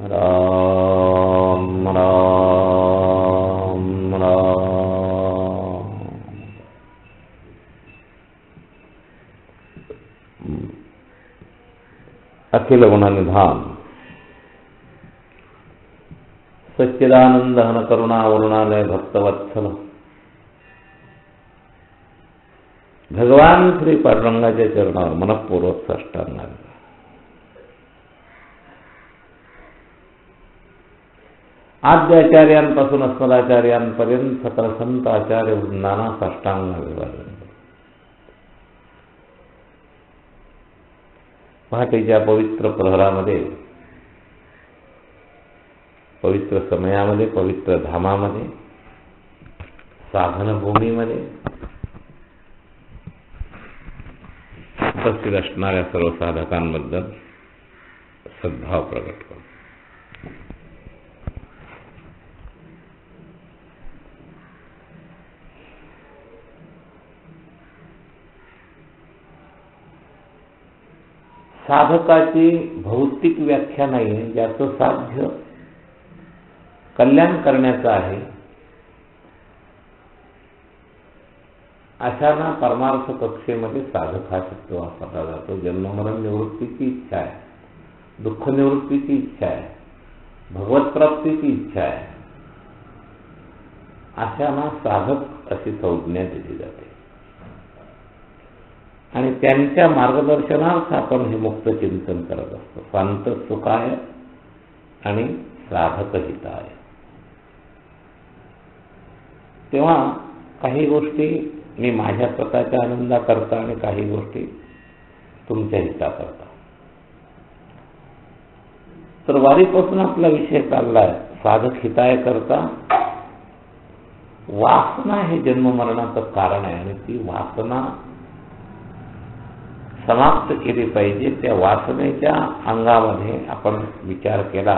राम राम राम। अखिल गुणनिधान सच्चिदानंद घन करुणा वरुणालय भक्तवत्सल भगवान श्री पांडुरंगाच्या चरणावर मनपूर्वक साष्टांग घालतो। आद्याचार्यांपासून अस्मदाचार्यांपर्यंत सकल संत आचार्य वृंदांना साष्टांग अभिवादन। पहाटेच्या पवित्र प्रहरामध्ये, पवित्र समयामध्ये, पवित्र धामामध्ये, साधनभूमीमध्ये उपस्थित असणाऱ्या सर्व साधकांबद्दल सद्भाव प्रकट करतो। साधकाची भौतिक व्याख्या नाही, ज्याचं साध्य कल्याण करण्याचं आहे अशांना परमार्थ कक्षेमध्ये साधक हा शब्द वापरला जातो। जन्ममरण निवृत्तीची इच्छा आहे, दुःख निवृत्तीची इच्छा आहे, भगवत प्राप्तीची इच्छा आहे, अशांना साधक अशी संज्ञा दिली जाते आणि त्यांच्या मार्गदर्शनार्थ आपण हे मुक्त चिंतन करत असतो। स्वांत सुखाय आणि साधक हिताय। तेव्हा काही गोष्टी मी माझ्या स्वतःच्या आनंदाकरता आणि काही गोष्टी तुमच्या हिताकरता। तर वारीपासून आपला विषय चाललाय साधक हिताय करता। वासना हे जन्ममरणाचं कारण आहे आणि ती वासना समाप्त केली पाहिजे। त्या वासनेच्या अंगामध्ये आपण विचार केला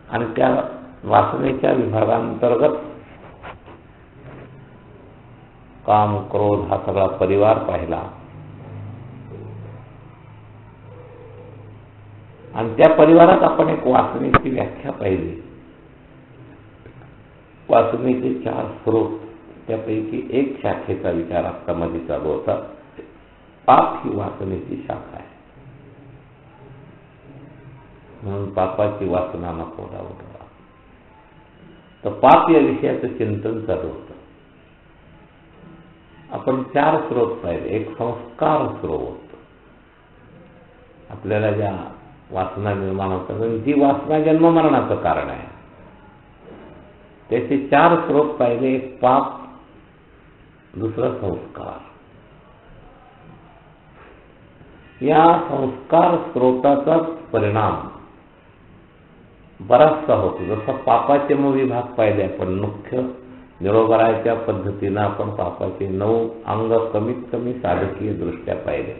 आणि त्या वासनेच्या विभागांतर्गत काम क्रोध हा सगळा परिवार पाहिला आणि त्या परिवारात आपण एक वासनेची व्याख्या पाहिली। वासनेचे 4 स्रोत, त्यापैकी एक शाखेचा विचार आता मध्ये चालू होता। पाप ही वासनेची शाखा आहे, म्हणून पापाची वासना नको उठवा। तर पाप या विषयाचं चिंतन चालू होतं। आपण 4 स्रोत पाहिले। एक संस्कार स्रोत, आपल्याला ज्या वासना निर्माण होतात जी वासना जन्ममरणाचं कारण आहे, त्याचे 4 स्रोत पाहिले। एक पाप, दुसरा संस्कार। या संस्कार स्रोताचाच परिणाम बराचसा होतो। जसं पापाचे 9 विभाग पाहिले आपण, मुख्य निरोगराच्या पद्धतीनं आपण पापाचे 9 अंग कमीत कमी साधकीय दृष्ट्या पाहिले।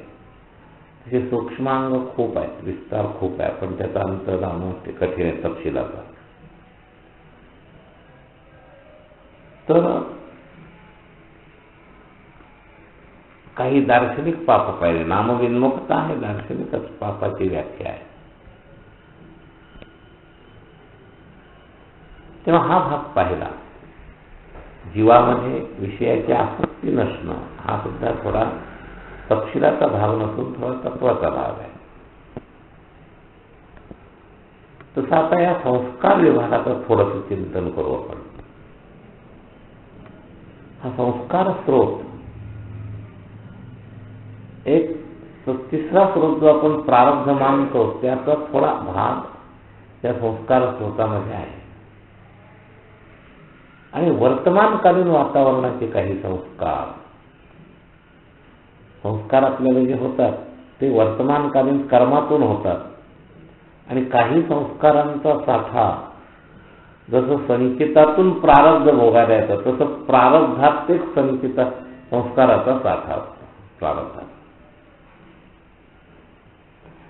तसे सूक्ष्म अंग खूप आहेत, विस्तार खूप आहे, पण त्याचा अंत जाणं कठीण आहे तपशिलाचा। तर काही दार्शनिक पाप पाहिले। नामविन्मुक्ता हे दार्शनिकच पापाची व्याख्या आहे। तेव्हा हा भाग पाहिला। जीवामध्ये विषयाची आसक्ती नसणं हा सुद्धा थोडा तपशिलाचा भाग नसून थोडा तत्वाचा भाग आहे। तसं आता या संस्कार विभागाचं थोडंसं चिंतन करू आपण। हा संस्कार स्रोत एक तिसरा स्रोत जो आपण प्रारब्ध मानतो त्याचा थोडा भाग त्या संस्कार स्रोतामध्ये आहे आणि वर्तमानकालीन वातावरणाचे काही संस्कार आपल्याला जे होतात ते वर्तमानकालीन कर्मातून होतात आणि काही संस्कारांचा साठा जसं संचितातून प्रारब्ध भोगायला येतं तसं प्रारब्धात ते संस्काराचा साठा असतो प्रारब्धात।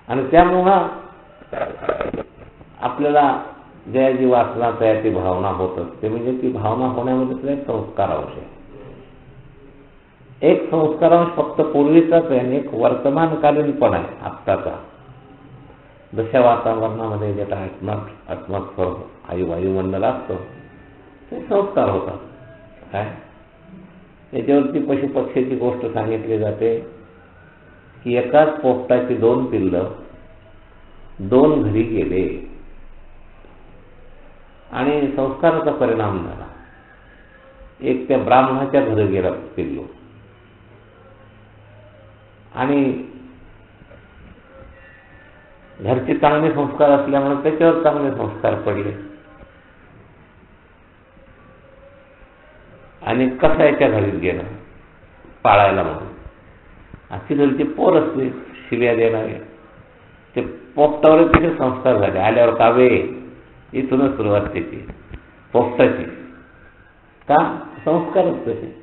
आणि त्यामुळं आपल्याला ज्या जी वासना तयार ती भावना होत असते, म्हणजे ती भावना होण्यामध्ये एक संस्कारांश आहे। एक संस्कारांश फक्त पूर्वीचाच आहे आणि एक वर्तमानकालीन पण आहे आत्ताचा। जशा वातावरणामध्ये जे ॲटमॉस्फिअर वायुमंडल असतं ते संस्कार होतात. काय त्याच्यावरती पशुपक्ष्याची गोष्ट सांगितली जाते की एकाच पोपटाची 2 पिल्लं 2 घरी गेले आणि संस्काराचा परिणाम झाला. एक त्या ब्राह्मणाच्या घरी गेला पिल्लू आणि घरचे चांगले संस्कार असल्यामुळे त्याच्यावर चांगले संस्कार पडले आणि कसायच्या घरीत गेलं पाळायला म्हणून. अशी घरची पोर असते शिव्या देणारे, ते पोपटावर तिथे संस्कार झाले. आल्यावर कावे इथूनच सुरुवात त्याची पोपटाची. का? संस्कारच तसे.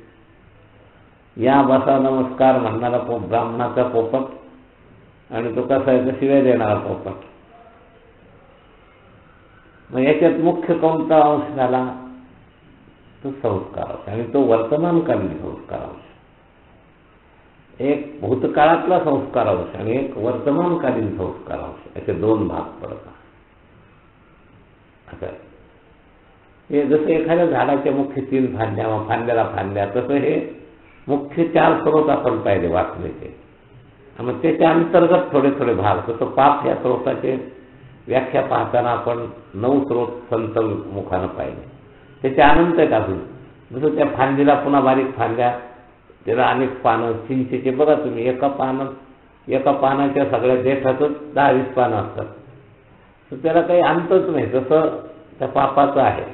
या बसा नमस्कार म्हणणारा ब्राह्मणाचा पोपट आणि तो कसायचा शिव्या देणारा पोपट. मग याच्यात मुख्य कोणता अंश झाला? तो संस्कार अंश, आणि तो वर्तमानकालीन संस्कार अंश. एक भूतकाळातला संस्कार अंश आणि एक वर्तमानकालीन संस्कार अंश, असे 2 भाग पडतात. हे जसं एखाद्या झाडाच्या मुख्य 3 फांद्या, फांद्याला फांद्या, तसं हे मुख्य 4 स्रोत आपण पाहिले वाचण्याचे. मग त्याच्या अंतर्गत थोडे थोडे भाग. तसं पाप या स्रोताचे व्याख्या पाहताना आपण 9 स्रोत संत मुखानं पाहिले. त्याच्या अनंत आहेत अजून. जसं त्या फांदीला पुन्हा बारीक फांद्या, त्याला अनेक पानं. चिंचेचे बघा तुम्ही, एका पानाच्या सगळ्या देठातच 10-20 पानं असतात. तर त्याला काही अंतच नाही. तसं त्या पापाचं आहे.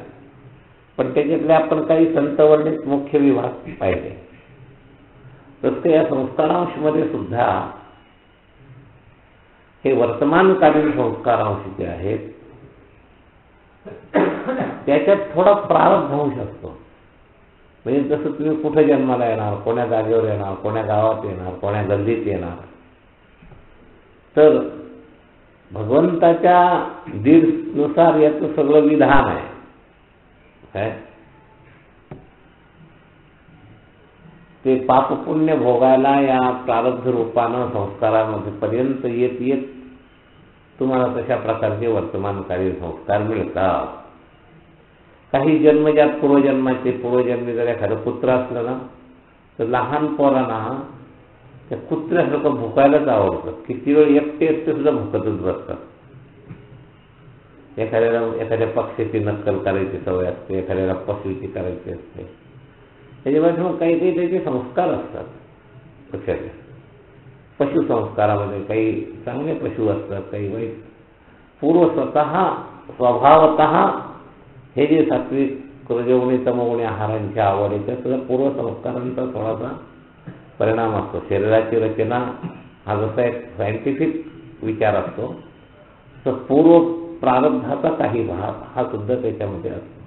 पण त्याच्यातले आपण काही संतवर्णित मुख्य विभाग पाहिले. तसं या संस्कारांशमध्ये सुद्धा हे वर्तमानकालीन संस्कारांश जे आहेत त्याच्यात थोडा प्रारब्धांश असतो. म्हणजे जसं तुम्ही कुठे जन्माला येणार, कोण्या जागेवर येणार, कोण्या गावात येणार, कोण्या गल्लीत येणार, तर भगवंताच्या दीडनुसार याचं सगळं विधान आहे. काय ते पापपुण्य भोगायला या प्रारब्ध रूपानं संस्कारामध्ये पर्यंत येत येत तुम्हाला तशा प्रकारचे वर्तमानकालीन संस्कार मिळतात. काही जन्मजात पूर्वजन्मी जर एखादं कुत्र असलं ना, तर लहान पोरांना त्या कुत्र्यासारखं भुकायलाच आवडतं. किती वेळ एकटे सुद्धा भुकतच बसतात. एखाद्या पक्ष्याची नक्कल करायची सवय असते, एखाद्याला पशुची करायची असते. त्याच्यामध्ये मग काही त्याचे संस्कार असतात. पक्षाचे पशुसंस्कारामध्ये काही चांगले पशु असतात, काही वाईट. स्वभावतः हे जे सात्विक रजोगुणी तमोगुणी आहारांच्या आवड आहे त्याचा पूर्वसंस्कारांचा थोडासा परिणाम असतो. शरीराची रचना हा जसा एक सायंटिफिक विचार असतो, तर पूर्व प्रारब्धाचा काही भाग हा सुद्धा त्याच्यामध्ये असतो.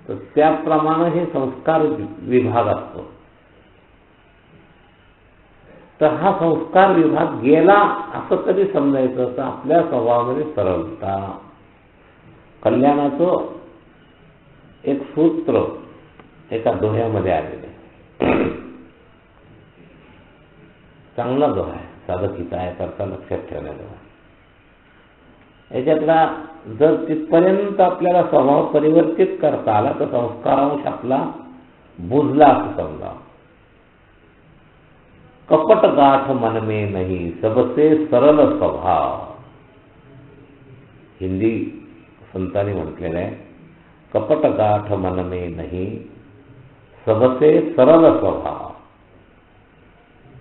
तर त्याप्रमाणे हे संस्कार विभाग असतो. तर हा संस्कार विभाग गेला असं कधी समजायचं? तर आपल्या स्वभावामध्ये सरळता, कल्याणाचं एक सूत्र एका दोह्यामध्ये आलेले. चांगला दोहा आहे, साधकीचा आहे, करता लक्षात ठेवण्याचा. याच्यातला जर तिथपर्यंत आपल्याला स्वभाव परिवर्तित करता आला तर संस्कारांश आपला बुजला असं समजा. कपट गाठ मन में नहीं सबसे सरल स्वभाव. हिंदी संतांनी म्हटलेलं आहे, कपट गाठ मन में नहीं सबसे सरल स्वभाव.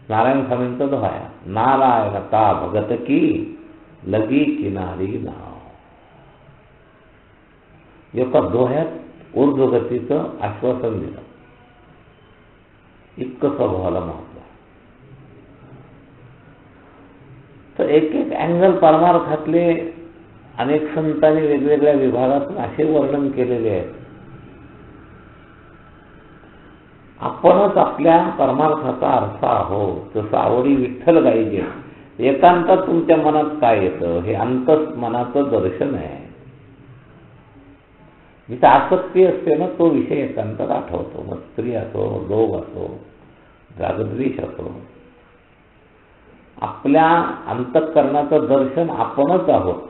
नारायण स्वामींचा दोहा आहे, नारायणता भगत की लगी किनारी नाव. एका दोह्यात ऊर्ध्वगतीचं आश्वासन दिलं. इतकं स्वभावाला महत्व. तर एक एक अँगल परमार्थातले अनेक संतांनी वेगवेगळ्या विभागातून असे वर्णन केलेले आहेत. आपणच आपल्या परमार्थाचा अर्थ आहोत. जसं आवडी विठ्ठल गायजे, एकांतात तुमच्या मनात काय येतं हे अंतस मनाचं दर्शन आहे. जिथे आसक्ती असते ना तो विषय एकांतात आठवतो. मग स्त्री असो, लोभ असो, जागद्वेष असो. आपल्या अंतःकरणाचं दर्शन आपणच आहोत.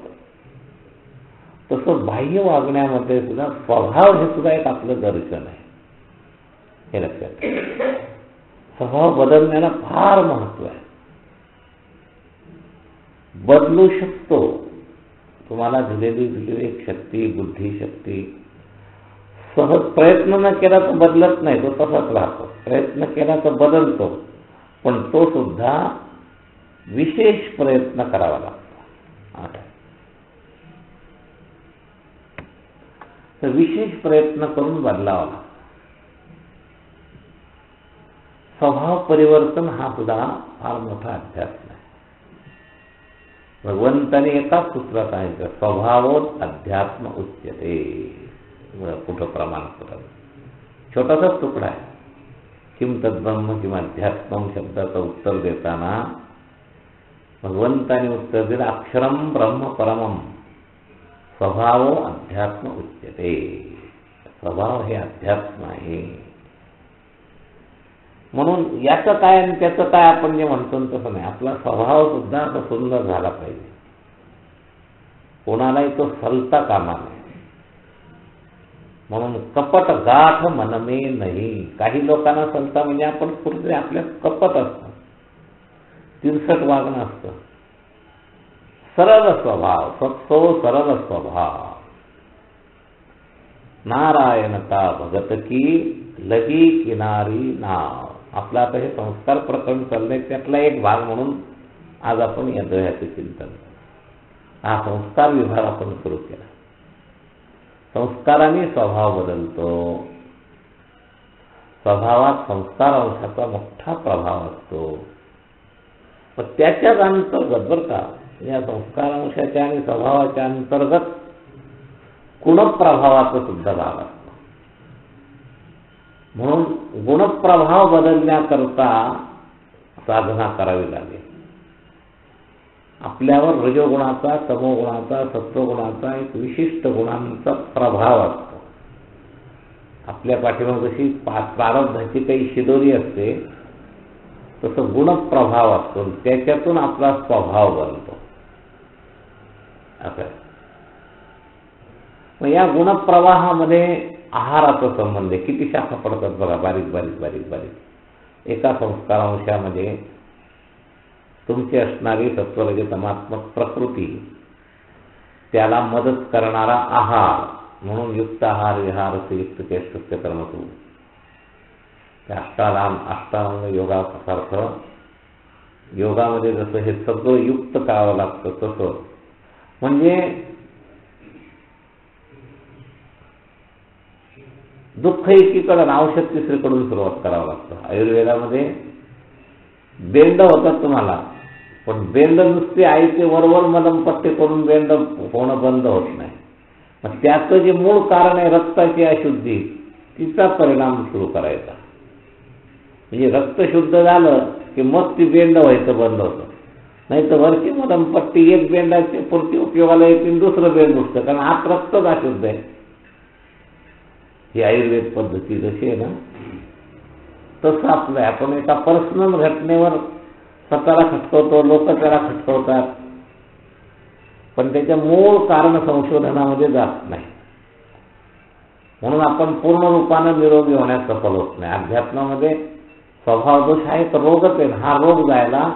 तसं बाह्य वागण्यामध्ये सुद्धा स्वभाव हे सुद्धा एक आपलं दर्शन आहे, हे लक्षात ठेवा. स्वभाव बदलण्याला फार महत्व आहे. बदलू शकतो. तुम्हाला दिलेली विवेक शक्ती, बुद्धिशक्ती, सहज प्रयत्न न केला तर बदलत नाही, तो तसाच राहतो. प्रयत्न केला तर बदलतो, पण तो सुद्धा विशेष प्रयत्न करावा लागतो. तर विशेष प्रयत्न करून बदलावा लागतो. स्वभाव परिवर्तन हा सुद्धा फार मोठा अध्यात्म आहे. भगवंताने एकाच सूत्रात सांगितलं, स्वभावोत अध्यात्म उच्यते. कुठं प्रमाण करत छोटासाच तुकडा आहे. किम तद्ब्रह्म किंवा अध्यात्म शब्दाचं उत्तर देताना भगवंताने उत्तर दिलं, अक्षरम ब्रह्म परमम स्वभावो अध्यात्म उच्यते. स्वभाव हे अध्यात्म आहे. म्हणून याचं काय आणि त्याचं काय आपण जे म्हणतो तसं नाही. आपला स्वभाव सुद्धा असा सुंदर झाला पाहिजे. कोणालाही तो सलता कामा नये. म्हणून कपट गाठ मनमे नाही. काही लोकांना सलता म्हणजे आपण कुठेतरी आपल्या कपट असतं, तिरसट वागणं असतं. सरळ स्वभाव, सत्सो सरळ स्वभाव. नारायणता भगत की लगी किनारी नाव. आपलं आता हे संस्कार प्रकरण चाललंय, त्यातला एक भाग म्हणून आज आपण या दोह्याचे चिंतन, हा संस्कार विभाग आपण सुरू केला. संस्काराने स्वभाव बदलतो. स्वभावात संस्कार अंशाचा मोठा प्रभाव असतो. पण त्याच्याच अंतर्गत बरं का, या संस्कार अंशाच्या आणि स्वभावाच्या अंतर्गत गुणप्रभावाचा सुद्धा भाग असतो. म्हणून गुणप्रभाव बदलण्याकरता साधना करावी लागेल. आपल्यावर रजोगुणाचा, तमोगुणाचा, सत्वगुणाचा एक विशिष्ट गुणांचा प्रभाव असतो. आपल्या पाठीमागे जशी प्रारब्धाची काही शिदोरी असते, तसं गुणप्रभाव असतो. त्याच्यातून आपला स्वभाव बनतो. असं मग या गुणप्रवाहामध्ये आहाराचा संबंध आहे. किती शाखा पडतात बघा, बारीक बारीक बारीक बारीक. एका संस्कारांशामध्ये तुमची असणारी सत्वरज तमात्मक प्रकृती, त्याला मदत करणारा आहार म्हणून युक्त आहार विहार युक्त चेष्टस्य कर्मसु. त्या अष्टांग योगासारखं योगामध्ये जसं हे सगळं युक्त करावं लागतं, तसं म्हणजे दुःख एकीकडून औषध तिसरीकडून सुरुवात करावं लागतं. आयुर्वेदामध्ये बेंड होतात तुम्हाला, पण बेंड नुसते आईचे वरवर मलमपट्टे करून बेंड होणं बंद होत नाही. मग त्याचं जे मूळ कारण आहे रक्ताची अशुद्धी, तिचा परिणाम सुरू करायचा. म्हणजे रक्त शुद्ध झालं की मग ती बेंड व्हायचं बंद होतं. नाही तर वरची मलमपट्टी एक बेंडाची पुरती उपयोगाला येते, दुसरं बेंड उठतं, कारण आत रक्तच अशुद्ध आहे. ही आयुर्वेद पद्धती जशी आहे ना, तसं आपलं आहे. आपण एका पर्सनल घटनेवर स्वतःला खटकवतो, लोक त्याला खटकवतात, पण त्याच्या मूळ कारण संशोधनामध्ये जात नाही. म्हणून आपण पूर्ण रूपानं निरोगी होण्यास सफल होत नाही. अध्यात्मामध्ये स्वभाव दोष हा एक रोगच आहे. हा रोग जायला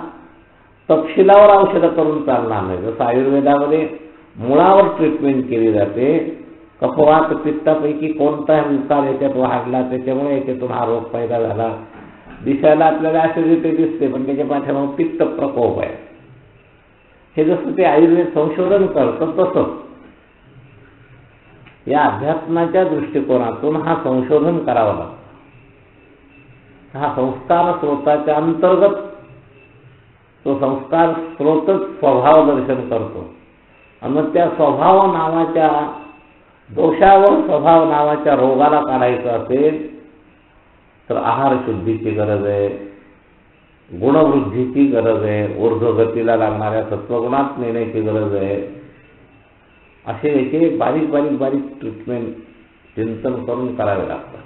तपशिलावर औषधं करून चालणार नाही. जसं आयुर्वेदामध्ये मुळावर ट्रीटमेंट केली जाते. कफवात पित्तापैकी कोणताही विकार याच्यात वाढला, त्याच्यामुळे याच्यातून हा रोग पैदा झाला. दिसायला आपल्याला ऍसिडिटी दिसते, पण त्याच्या पाठीमागे पित्त प्रकोप आहे. हे जसं ते आयुर्वेद संशोधन करतं, तसं या अध्यात्माच्या दृष्टिकोनातून हा संशोधन करावा लागतो. हा संस्कार स्रोताच्या अंतर्गत तो संस्कार स्रोतच स्वभाव दर्शन करतो. आणि मग त्या स्वभाव नावाच्या दोषावर स्वभाव नावाच्या रोगाला काढायचं असेल तर आहार शुद्धीची गरज आहे, गुणवृद्धीची गरज आहे, ऊर्ध्वगतीला लागणाऱ्या सत्वगुणात नेण्याची गरज आहे. असे याचे बारीक बारीक बारीक ट्रीटमेंट चिंतन करून करावे लागतात.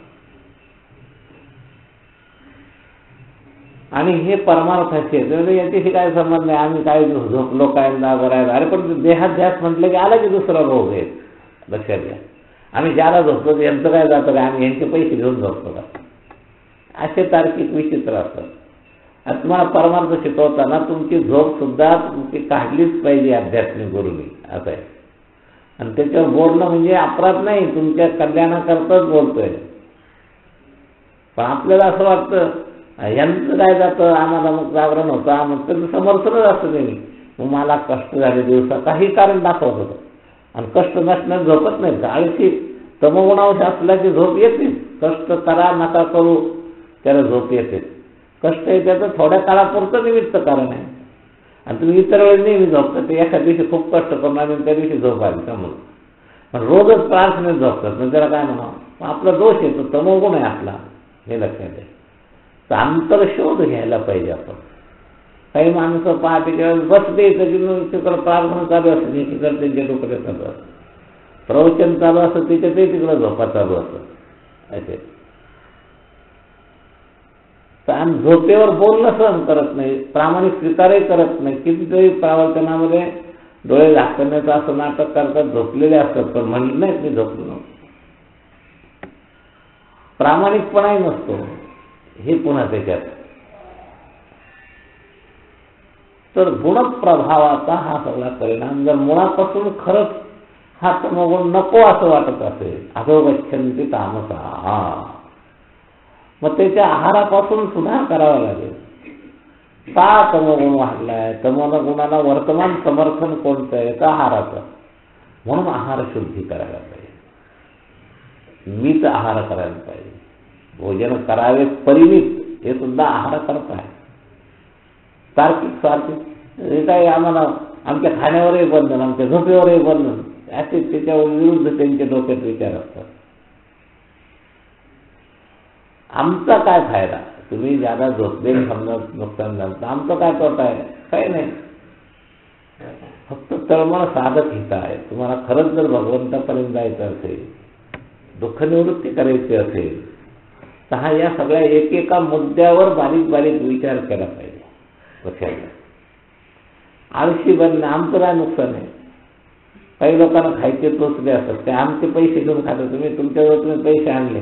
आणि हे परमार्थाचे म्हणजे याच्याशी काय संबंध नाही, आम्ही काय झोपलो काय बरं अरे पण देहात ध्यास म्हटलं की आला की दुसरा रोग आहे. लक्षात घ्या, आम्ही ज्याला झोपतो यांचं काय जातं काय, आम्ही यांचे पैसे घेऊन झोपतो का, असे तार्किक विचित्र असतात. आणि तुम्हाला परमार्थ शिकवताना तुमची झोप सुद्धा तुमची काढलीच पाहिजे आध्यात्मिक गुरुनी, असं आहे. आणि त्याच्यावर बोलणं म्हणजे अपराध नाही, तुमच्या कल्याणाकरताच बोलतोय. पण आपल्याला असं वाटतं यांचं काय जातं, आम्हाला मग जागरण होतं, आम्हाला त्याचं समर्थनच असतं नेहमी. मग मला कष्ट झाले दिवसा काही कारण दाखवत होतं आणि कष्ट नसण्यात झोपत नाही. आळशी तमोगुणांश असला की झोप येते, कष्ट करा नका करू त्याला झोप येते. कष्ट आहे त्याचं थोड्या काळापुरतं निमित्त कारण आहे आणि तुम्ही इतर वेळेस नेहमी झोपता, ते एका दिवशी खूप कष्ट करणार आणि त्या दिवशी झोप आली त्यामुळे. पण रोजच प्रार्थनेत झोपतात म्हणजे त्याला काय म्हणावं, आपला दोष आहे, तो तमोगुण आहे आपला, हे लक्षात आहे. तर अंतरशोध घ्यायला पाहिजे आपण. काही माणसं पहाटेच्या वेळेस बसते तिकडं प्रार्थना चालू असते, एकीकडे त्यांच्या डोक्यात चालू असतं, प्रवचन चालू असतं त्याच्यातही तिकडं झोपा चालू असतं असे. तर आम्ही झोपेवर बोलणं सहन करत नाही, प्रामाणिक स्वीकारही करत नाही. कितीतरी प्रवचनामध्ये डोळे झाकण्याचं असं नाटक करतात, झोपलेले असतात पण म्हणलं नाहीत मी झोपलो. प्रामाणिकपणाही नसतो हे पुन्हा त्याच्यात. तर गुणप्रभावाचा हा सगळा परिणाम जर मुळापासून खरंच हा तमोगुण नको असं वाटत असेल, अधोगच्छन्ति तामसा, मग त्याच्या आहारापासून सुधार करावा लागेल. का तमोगुण वाढलाय, तमोगुणाला वर्तमान समर्थन कोणतं आहे, का आहाराचं. म्हणून आहार शुद्धी करायला पाहिजे, मित आहार करायला पाहिजे, भोजन करावे परिमित, हे सुद्धा आहार करत आहे. तार्किक स्वार्थिक हे काय, आम्हाला आमच्या खाण्यावरही बंधन, आमच्या झोपेवरही बंधन, असे त्याच्या विरुद्ध त्यांच्या डोक्यात विचार असतात. आमचा काय फायदा, तुम्ही ज्यादा झोपले समजा नुकसान झालं तर आमचं काय तोटा आहे, काही नाही. फक्त तळमळ साधक हित आहे. तुम्हाला खरंच जर भगवंतापर्यंत जायचं असेल, दुःख निवृत्ती करायची असेल तर हा या सगळ्या एकेका मुद्द्यावर बारीक बारीक विचार केला पाहिजे. लक्षात, आळशी बनणं आमचं काय नुकसान आहे. काही लोकांना खायचे टोचले असतात, ते आमचे पैसे घेऊन खातात. तुमच्याजवळ तुम्ही पैसे आणले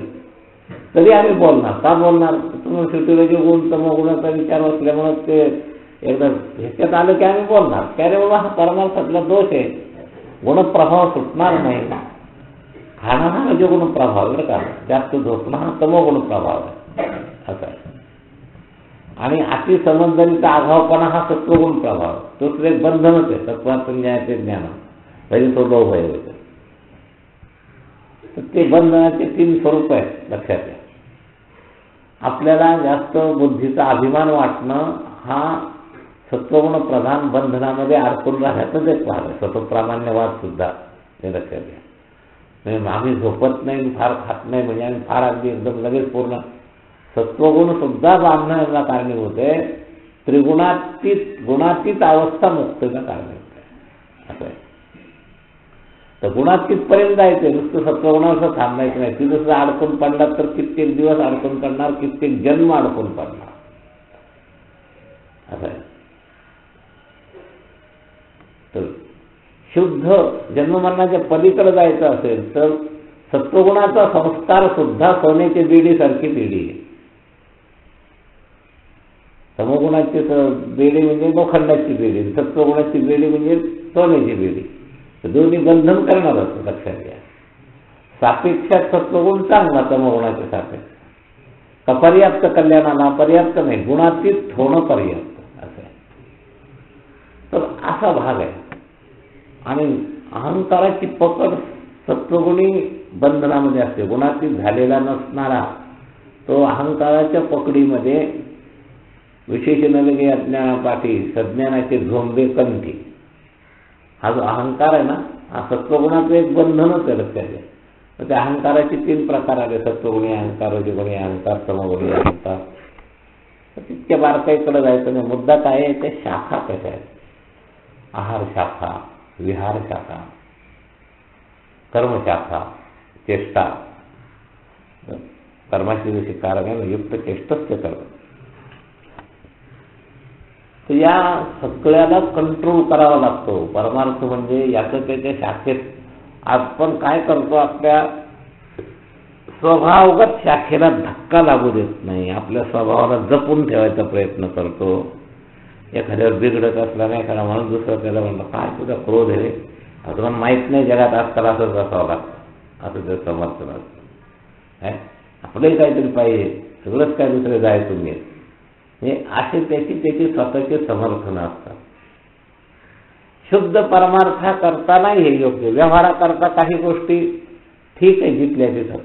तरी आम्ही बोलणार, का बोलणार, तुम्ही शेवटी जे गुण तमोगुणाचा विचार असल्यामुळे ते एकदा ह्याच्यात आलं की आम्ही बोलणार. काय रे बाबा, हा परमार्थातला दोष आहे, गुणप्रभाव सुटणार नाही. खाणं हा म्हणजे गुणप्रभाव बरं का, जास्त झोपणं हा तमोगुण प्रभाव आहे असं आहे. आणि अति समंजरीचा आघावपणा हा सत्वगुण प्रभाव, तो एक बंधनच आहे. तत्वाचं ज्ञानाचे ज्ञान म्हणजे तो लोभ आहे. तर ते बंधनाचे 3 स्वरूप आहेत, लक्षात घ्या. आपल्याला जास्त बुद्धीचा अभिमान वाटणं हा सत्वगुण प्रधान बंधनामध्ये अडकून राहण्यातच एक भाग आहे. स्वतःप्रामाण्यवाद सुद्धा हे लक्षात घ्या. म्हणजे आम्ही झोपत नाही, फार खात नाही म्हणजे आम्ही फार अगदी एकदम लगेच पूर्ण, सत्वगुण सुद्धा बांधण्याला कारणीभूत आहे. त्रिगुणातीत गुणातीत अवस्था मुक्तीला कारणीभूत आहे असं आहे. तर गुणातीतपर्यंत जायचं, नुसतं सत्वगुणावर थांबायचं नाही. ती दुसरं अडकून पडला तर कित्येक दिवस अडकून पडणार, कित्येक जन्म अडकून पडणार असं आहे. तर शुद्ध जन्ममरणाच्या पलीकडे जायचं असेल तर सत्वगुणाचा संस्कार सुद्धा सोन्याची बेडीसारखी बेडी आहे. तमोगुणाची बेडी म्हणजे लोखंडाची बेडी, सत्वगुणाची बेडी म्हणजे सोन्याची बेडी. दोन्ही बंधन करणार असतं, लक्षात घ्या. सापेक्षात सत्वगुण चांगला तमोगुणाच्या सापेक्ष, अपर्याप्त कल्याणाला पर्याप्त नाही, गुणातीत होणं पर्याप्त असं आहे. तर असा भाग आहे. आणि अहंकाराची पकड सत्वगुणी बंधनामध्ये असते. गुणातीत झालेला नसणारा तो अहंकाराच्या पकडीमध्ये, विशेषण लगे अज्ञानापाठी सज्ञानाचे झोंबे कंठी, हा जो अहंकार आहे ना, हा सत्वगुणाचं एक बंधनच आहे. लक्षात घ्या. तर त्या अहंकाराचे 3 प्रकार आले, सत्वगुणी अहंकार, रजोगुणी अहंकार, तमोगुणी अहंकार. तर तितक्या बारकाईकडे जायचं नाही. मुद्दा काय आहे, त्या शाखा कशा आहेत, आहार शाखा, विहार शाखा, कर्मशाखा, चेष्टा. कर्माची जशी कारण आहे युक्त चेष्टस्य कर्म, तर या सगळ्याला कंट्रोल करावा लागतो. परमार्थ म्हणजे याचं त्याच्या शाखेत आपण काय करतो, आपल्या स्वभावगत शाखेला धक्का लागू देत नाही, आपल्या स्वभावाला जपून ठेवायचा प्रयत्न करतो. एखाद्यावर बिघडत असला नाही एखादा म्हणून दुसरं त्याला म्हणलं काय तुझा क्रोध आहे रे, तुम्हाला माहीत नाही जगात आजकाल असंच असावं लागतं, असं ते समर्थन असतं. आपलंही काहीतरी पाहिजे, सगळंच काय दुसरे जायचं नाही, म्हणजे असे त्याची स्वतःचे समर्थन असतात. शुद्ध परमार्था करतानाही हे योग्य, व्यवहाराकरता काही गोष्टी ठीक आहे जिथल्या तिथं,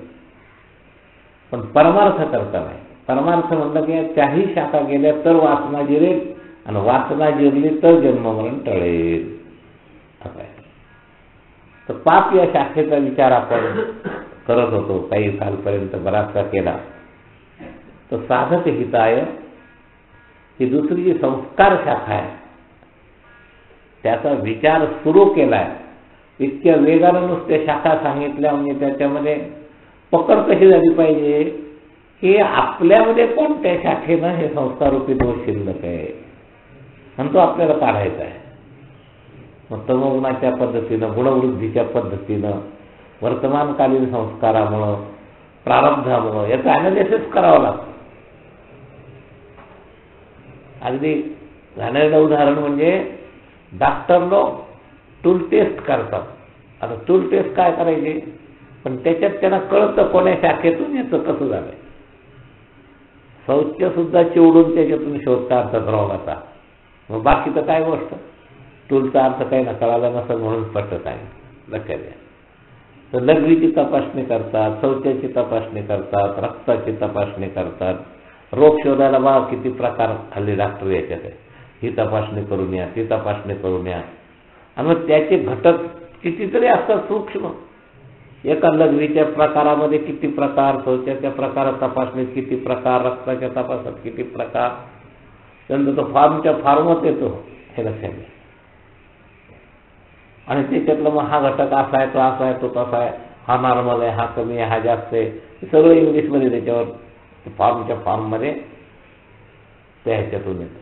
पण परमार्थ करता नाही. परमार्थ म्हणलं की त्याही शाखा गेल्या तर वासना जिरेल, आणि वासना जिरली तर जन्ममरण टळेल, असं आहे. तर पाप या शाखेचा विचार आपण करत होतो काही कालपर्यंत, बराचसा केला. तर साधक हिताय ही दुसरी जी संस्कार शाखा आहे त्याचा विचार सुरू केलाय. इतक्या वेगानं नुसत्या शाखा सांगितल्या म्हणजे त्याच्यामध्ये पकड कशी झाली पाहिजे की आपल्यामध्ये कोणत्या शाखेनं हे संस्कारूपी दोष शिल्लक आहे आणि तो आपल्याला काढायचा आहे. मग तमोगुणाच्या पद्धतीनं, गुणवृद्धीच्या पद्धतीनं, वर्तमानकालीन संस्कारामुळं, प्रारब्धामुळं याचं ॲनालिसिस करावं लागतं. अगदी घाणेरडं उदाहरण म्हणजे डॉक्टर लोक टूल टेस्ट करतात. आता टूल टेस्ट काय करायचे, पण त्याच्यात त्यांना कळतं कोण्या शाखेतून याचं कसं झालंय. शौच सुद्धा चिवडून त्याच्यातून शोधता अर्थ रोगाचा. मग बाकीचं काय गोष्ट, टूलचा अर्थ काही ना कळाला नसेल म्हणून स्पष्ट आहे, लक्षात द्या. तर लघवीची तपासणी करतात, शौचाची तपासणी करतात, रक्ताची तपासणी करतात, रोग शोधायला बा किती प्रकार हल्ली डॉक्टर याच्यात आहे, ही तपासणी करून या, ती तपासणी करून या. आणि मग त्याचे घटक कितीतरी असतात सूक्ष्म. एका लघवीच्या प्रकारामध्ये किती प्रकार, शौचाच्या प्रकारात तपासणीत किती प्रकार, रक्ताच्या तपासात किती प्रकार, त्यानंतर तो फॉर्मच्या फॉर्मच येतो, हे लक्षात घ्या. आणि त्याच्यातलं मग हा घटक असा आहे, तो असा आहे, तो तसा आहे, हा नॉर्मल आहे, हा कमी आहे, हा जास्त आहे, हे सगळं इंग्लिशमध्ये त्याच्यावर फॉर्मच्या फॉर्ममध्ये त्या ह्याच्यातून येतं.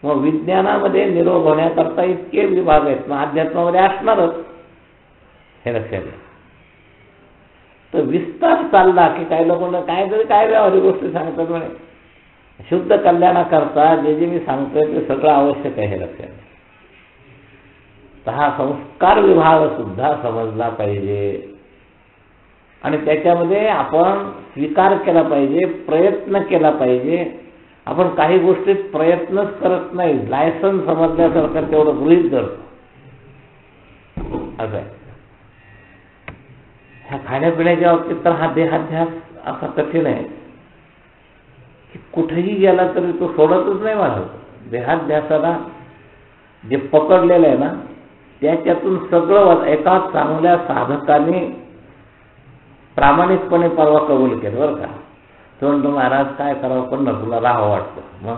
मग विज्ञानामध्ये निरोग होण्याकरता इतके विभाग आहेत, मग अध्यात्मामध्ये असणारच, हे लक्षात घ्या. तर विस्तार चालला की काही लोकांना काय व्यावहारिक गोष्टी सांगतात म्हणे, शुद्ध कल्याणाकरता जे जे मी सांगतोय ते सगळं आवश्यक आहे, हे लक्षात घ्या. तर हा संस्कार विभाग सुद्धा समजला पाहिजे आणि त्याच्यामध्ये आपण स्वीकार केला पाहिजे, प्रयत्न केला पाहिजे. आपण काही गोष्टीत प्रयत्नच करत नाही, लायसन समजल्यासारखं तेवढं गृहीत धरतो, असं आहे. ह्या खाण्यापिण्याच्या बाबतीत तर हा देहाध्यास असा कठीण आहे की कुठेही गेला तरी तो सोडतच नाही मला. देहाध्यासाला जे पकडलेलं आहे ना त्याच्यातून सगळं एका चांगल्या साधकाने प्रामाणिकपणे परवा कबूल केलं बरं का. तो म्हणतो महाराज काय करावं, पंढरपूरला राहावं वाटतं. मग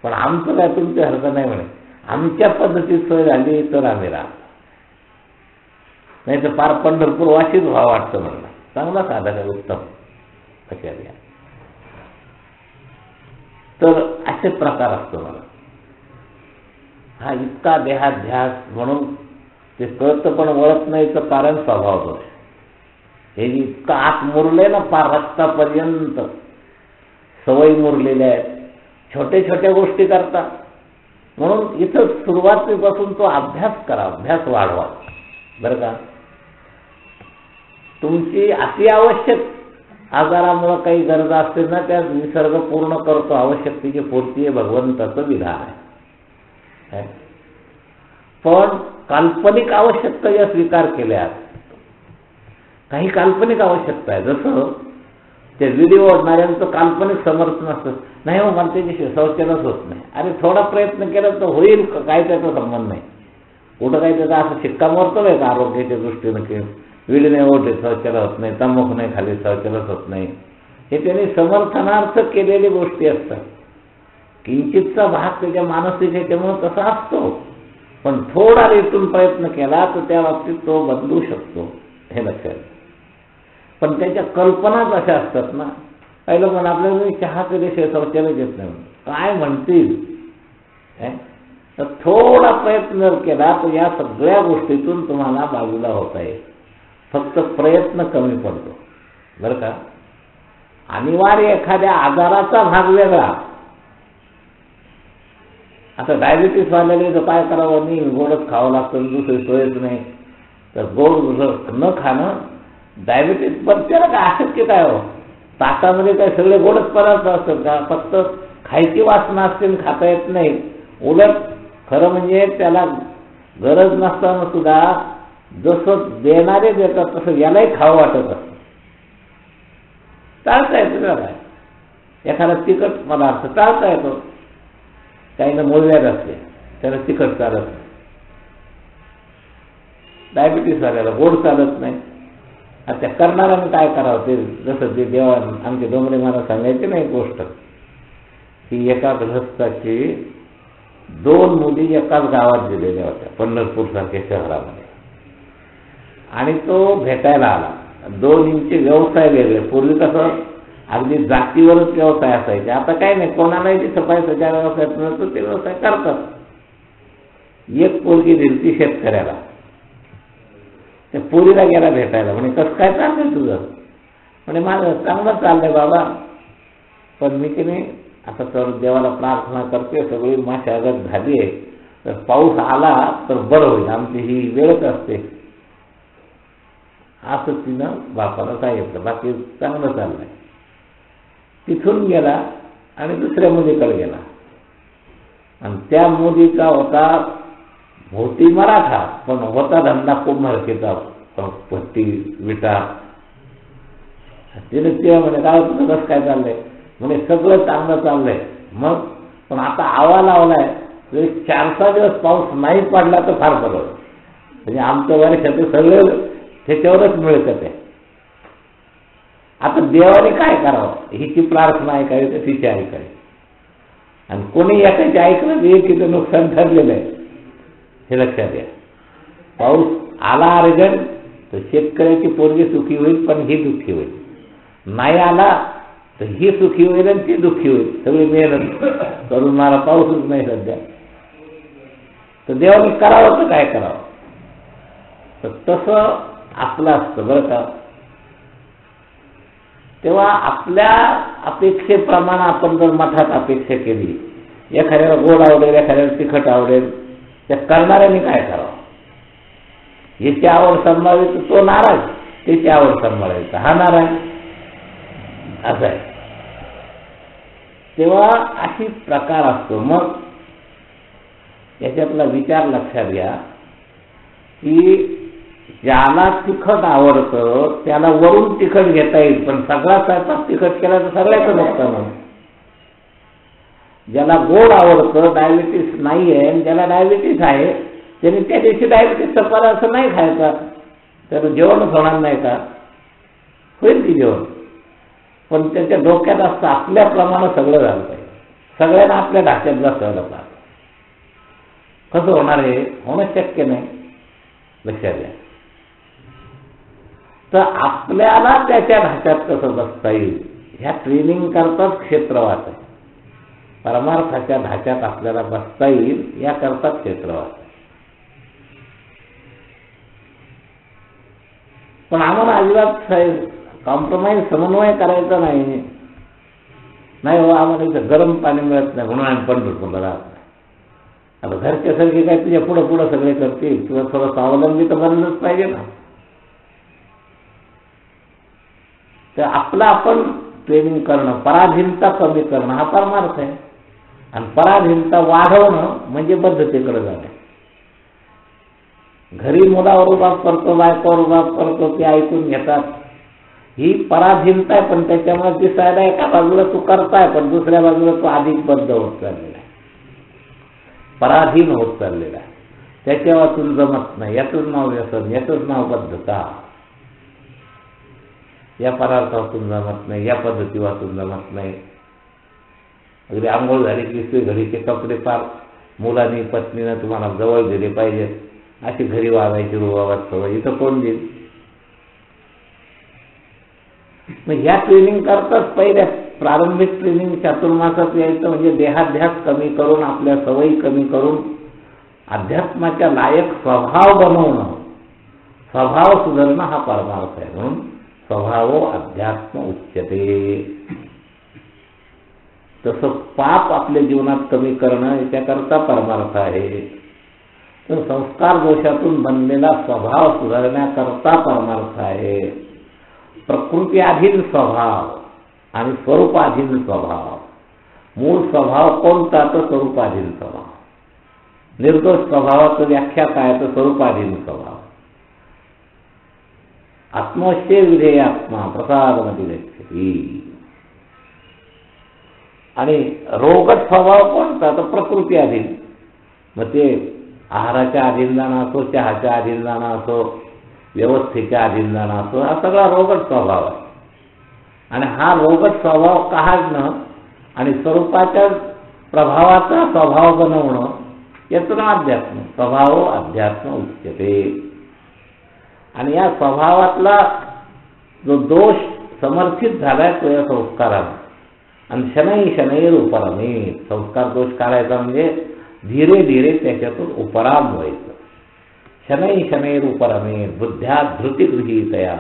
पण आमचं काय तुमच्या हरकत नाही म्हणे, आमच्या पद्धतीत सोय झाली तर आम्ही राहतो, नाही तर फार पंढरपूर वाशीच व्हावं वाटतं म्हणलं. चांगला साधक आहे, उत्तम कशा द्या. तर असे प्रकार असतो मला. हा इतका देहाध्यास म्हणून ते कळतं पण वळत नाहीचं कारण स्वभाव दोष. हे इतकं आत मुरले ना फार रक्तापर्यंत सवयी मुरलेल्या आहेत, छोट्या छोट्या गोष्टी करता. म्हणून इथं सुरुवातीपासून तो अभ्यास करा, अभ्यास वाढवा बरं का. तुमची अति आवश्यक आजारामुळे काही गरज असतील ना त्या निसर्ग पूर्ण करतो, आवश्यकतेची पूर्ती हे भगवंताचं विधान आहे. पण काल्पनिक आवश्यकता या स्वीकार केल्या, काही काल्पनिक आवश्यकता आहे. जसं ते व्हिडिओ ओढणाऱ्यांचं काल्पनिक समर्थन असतं, नाही हो मला त्याच्याशिवाय शौचालयच होत नाही. अरे थोडा प्रयत्न केला तर होईल, काय त्याचा संबंध नाही. कुठं काही त्याचा असं शिक्कामोर्तब आहे का आरोग्याच्या दृष्टीनं की विडीने ओढले शौचालय होत नाही, तंबाखू नाही खाली शौचालयच होत नाही. हे त्यांनी समर्थनार्थ केलेली गोष्टी असतात. किंचितचा भाग त्याच्या मानसिक ह्याच्यामुळे तसा असतो, पण थोडा रेटून प्रयत्न केला तर त्या बाबतीत तो बदलू शकतो, हे लक्षात. पण त्याच्या कल्पनाच अशा असतात ना. काही लोकांना आपल्याला चहा केल्याशिवाय शौचालय घेत नाही, काय म्हणतील, तर थोडा प्रयत्न जर केला तर या सगळ्या गोष्टीतून तुम्हाला बाजूला होता येईल. फक्त प्रयत्न कमी पडतो बरं का. अनिवार्य एखाद्या आजाराचा भाग वेगळा. आता डायबिटीस वाल्याने तर काय करावं, नाही गोडच खावं लागतं, दुसरी सोयच नाही. तर गोड न खाणं डायबिटीस पण त्याला काय अशक्य काय हो. ताटामध्ये काय सगळे गोडच पदार्थ असतात का? फक्त खायची वासना असते आणि खाता येत नाही. उलट खरं म्हणजे त्याला गरज नसताना सुद्धा जसं देणारे देतात तसं यालाही खावं वाटत असतं. टाळता येतं त्याला काय. एखादा तिखट पदार्थ टाळता येतो. काहींना मूळव्याध असते त्याला तिखट चालत नाही. डायबिटीस वाल्याला गोड चालत नाही. आता करणाऱ्याने काय करावं, ते जसं ते देवा आमचे डोंगरे मला सांगायचे नाही गोष्ट, की एका गृहस्थाची 2 मुली एकाच गावात दिलेल्या होत्या पंढरपूर सारख्या शहरामध्ये. आणि तो भेटायला आला. दोन्हींचे व्यवसाय वेगळे. पूर्वी कसं अगदी जातीवरच व्यवसाय असायचे. आता काय नाही, कोणालाही सफाई सज्जा व्यवसाय मिळतो ते व्यवसाय करतात. एक पोरगी दिली ती शेतकऱ्याला. त्या पोरीला गेला भेटायला. म्हणे कसं काय चाललंय तुझं? म्हणे माझं चांगलं चाललंय बाबा, पण मी की नाही आता तर देवाला प्रार्थना करते, सगळी मशागत झाली आहे, तर पाऊस आला तर बरं होईल, आमची ही वेळच असते. असं तिनं बापाला सांगितलं. बाकी चांगलं चाललंय. तिथून गेला आणि दुसऱ्या मुलीकडे गेला. आणि त्या मुलीचा होता होती मराठा, पण होता धंदा कुंभारकीचा, पट्टी विटा. तिने ते म्हणे काय तुझं कसं काय चाललंय? म्हणे सगळं चांगलं चाललंय. मग पण आता आवा लावलाय, 4-6 दिवस पाऊस नाही पडला तर फार बरं. म्हणजे आमचं वर्षाचं सगळं त्याच्यावरच मिळतं ते. आता देवाने काय करावं? हिची प्रार्थना ऐकावी तर तिची ऐकावी. आणि कोणी एकाची ऐकलं तर एकीचं नुकसान ठरलेलं आहे, हे लक्षात घ्या. पाऊस आला अर्जंट तर शेतकऱ्याची पोरगी सुखी होईल, पण ही दुःखी होईल. नाही आला तर ही सुखी होईल आणि ती दुःखी होईल. सगळी मेहनत करून मला पाऊसच नाही सध्या. तर देवाने करावं तर काय करावं? तर तसं आपलं असतं बरं का. तेव्हा आपल्या अपेक्षेप्रमाणे आपण जर मठात अपेक्षा केली, एखाद्याला गोड आवडेल, एखाद्याला तिखट आवडेल, त्या करणाऱ्याने काय करावं? याची आवड सांभाळावी तो नाराज, त्याची आवड सांभाळायचं हा नाराज, असं आहे. तेव्हा अशी प्रकार असतो. मग याच्यातला विचार लक्षात घ्या की ज्याला तिखट आवडतं त्याला वरून तिखट घेता येईल, पण सगळा स्वयंपाक तिखट केला तर सगळ्याचं नुकसान होईल. ज्याला गोड आवडतं, डायबिटीस नाही आहे, आणि ज्याला डायबिटीस आहे त्याने त्या दिवशी डायबिटीसचा पदार्थ नाही खायचा, त्याला जेवणच होणार नाही का? होईल की जेवण, पण त्याच्या डोक्यात असतं आपल्याप्रमाणे सगळं झालं पाहिजे, सगळ्यांना आपल्या ढाच्यात बसवायला पाहिजे. कसं होणार? हे होणं शक्य नाही. लक्षात घ्या. तर आपल्याला त्याच्या ढाच्यात कसं बसता येईल ह्या ट्रेनिंग करताच क्षेत्रवास आहे. परमार्थाच्या ढाच्यात आपल्याला बसता येईल याकरता क्षेत्रवास आहे. पण आम्हाला अजिबात कॉम्प्रोमाइज समन्वय करायचा नाही. नाही हो, आम्हाला इथं गरम पाणी मिळत नाही म्हणून आम्ही पंढरपूरला राहत नाही. आता घरच्यासारखे काय तुझ्या पुढं पुढं सगळे करतील, तुला थोडं स्वावलंबी तर बनलंच पाहिजे ना. तर आपलं आपण ट्रेनिंग करणं, पराधीनता कमी करणं हा परमार्थ आहे. आणि पराधीनता वाढवणं म्हणजे बद्धतेकडे जाणे. घरी मुलावर रुबाब करतो, बायकोवर रुबाब करतो, ते ऐकून घेतात, ही पराधीनता आहे. पण त्याच्यामुळे दिसायला एका बाजूला तू करताय, पण दुसऱ्या बाजूला तू अधिक बद्ध होत चाललेला आहे, पराधीन होत चाललेला आहे. त्याच्या वाचून जमत नाही. यातून नाव व्यसन, यातून नाव बद्धता. या पदार्थातून जमत नाही, या पद्धती वाचून जमत नाही. अगदी आंघोळ झाली की घरीचे कपडे पार मुलांनी पत्नीनं तुम्हाला जवळ दिले पाहिजेत, अशी घरी वागायची रुबाबात सवय इथं कोण देईल? मग ह्या ट्रेनिंग करताच पहिल्या प्रारंभिक ट्रेनिंग चातुर्मासात यायचं म्हणजे देहाध्यास कमी करून, आपल्या सवयी कमी करून अध्यात्माच्या लायक स्वभाव बनवणं, स्वभाव सुधारणं हा परमार्थ आहे. म्हणून स्वभावो अध्यात्म उच्यते. तसं पाप आपल्या जीवनात कमी करणं याच्याकरता परमार्थ आहे. तर संस्कार दोषातून बनलेला स्वभाव सुधारण्याकरता परमार्थ आहे. प्रकृतीअधीन स्वभाव आणि स्वरूपाधीन स्वभाव. मूळ स्वभाव कोणता? तर स्वरूपाधीन स्वभाव. निर्दोष स्वभावाचं व्याख्या काय? तर स्वरूपाधीन स्वभाव. आत्मोश्चय विधेय आत्मा प्रसादमती गच्छति. आणि रोगट स्वभाव कोणता? तर प्रकृती अधीन. मग ते आहाराच्या अधीन जाणं असो, चहाच्या अधीन जाणं असो, व्यवस्थेच्या अधीन जाणं असो, हा सगळा रोगट स्वभाव आहे. आणि हा रोगट स्वभाव काढणं आणि स्वरूपाच्या प्रभावाचा स्वभाव बनवणं याचं नाव अध्यात्म. स्वभाव अध्यात्म उच्यते. आणि या स्वभावातला जो दोष समर्थित झालाय तो या संस्काराने. आणि शनै शनैर उपरमे. संस्कार दोष काढायचा म्हणजे धीरे धीरे त्याच्यातून उपराम व्हायचं. शनै शनैर उपरमे बुद्ध्या धृती गृहीतया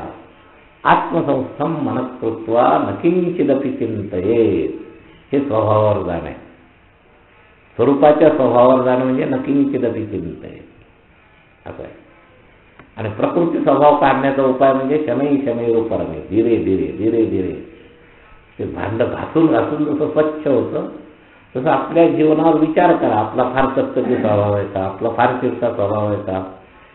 आत्मसंस्थम मनकृत्वा नकिंचिदपि चिंतयेत. हे स्वभावावर जाणं आहे. स्वरूपाच्या स्वभावावर जाणं म्हणजे नकिंचिदपि चिंतयेत असं आहे. आणि प्रकृती स्वभाव काढण्याचा उपाय म्हणजे शनै शनैर उपरमे. धीरे धीरे धीरे धीरे ते भांड घासून घासून जसं स्वच्छ होतं तसं आपल्या जीवनावर विचार करा. आपला फार कष्टची स्वभाव आहे का? आपला फार चिडचा स्वभाव आहे का?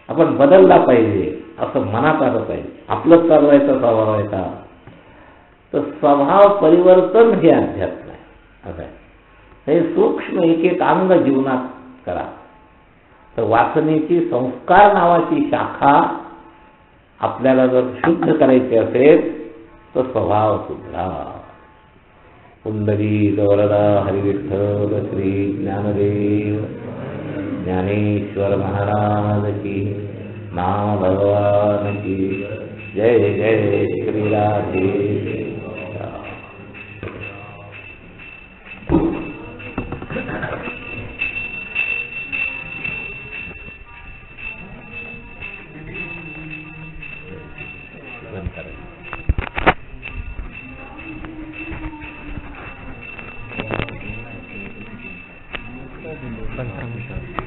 आपण बदलला पाहिजे असं मनात आलं पाहिजे. आपलंच चालवायचा स्वभाव आहे का? तर स्वभाव परिवर्तन हे अध्यात्म आहे असं आहे. हे सूक्ष्म एक एक अंग जीवनात करा. तर वासनेची संस्कार नावाची शाखा आपल्याला जर शुद्ध करायची असेल तर स्वभाव सुधरा. पुंडरीक वरदा हरिविठ्ठल श्री ज्ञानदेव ज्ञानेश्वर महाराज की, नाम भगवान की जय. जय श्री राधे. पंचांश